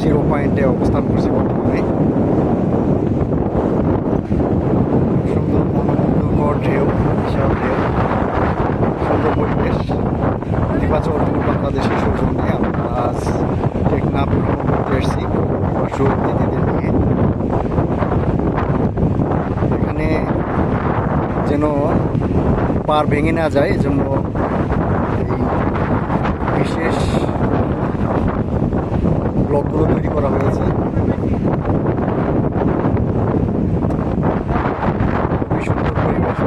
Zero পয়েন্টে অবস্থান করছি বর্তমানে। সুন্দর মনোমুগ্ধকর ঢেউ, বিশাল ঢেউ, সুন্দর পরিবেশ। ইতিবাচক বাংলাদেশের সৌজন্যে আমরা আজ টেকনাফ ভ্রমণ করতে এসেছি প্রবাসী অতিথিদের নিয়ে। এখানে যেন পার ভেঙে না যায় এজন্য এই বিশেষ ব্লকগুলো তৈরি করা হয়েছে। খুবই সুন্দর পরিবেশ।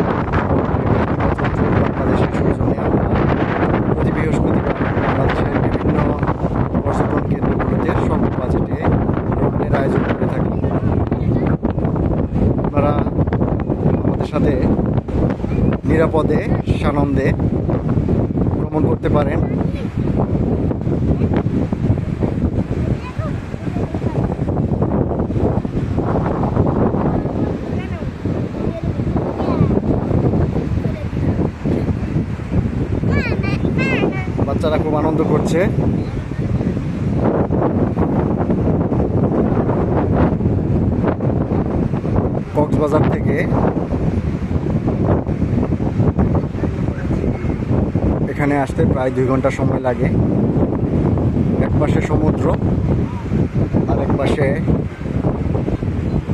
বাংলাদেশের সৌজন্যে আমরা প্রতি বৃহস্পতিবার বাংলাদেশের বিভিন্ন পর্যটন কেন্দ্রগুলোতে স্বল্প বাজেটে ভ্রমণের আয়োজন করে থাকি। আপনারা আমাদের সাথে নিরাপদে সানন্দে ভ্রমণ করতে পারেন। বাচ্চারা খুব আনন্দ করছে। কক্সবাজার থেকে এখানে আসতে প্রায় 2 ঘন্টা সময় লাগে। এক পাশে সমুদ্র আর এক পাশে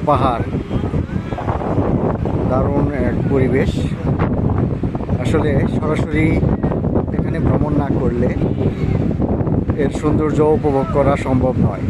পাহাড়, দারুণ এক পরিবেশ। আসলে সরাসরি এখানে ভ্রমণ না করলে এর সৌন্দর্য উপভোগ করা সম্ভব নয়।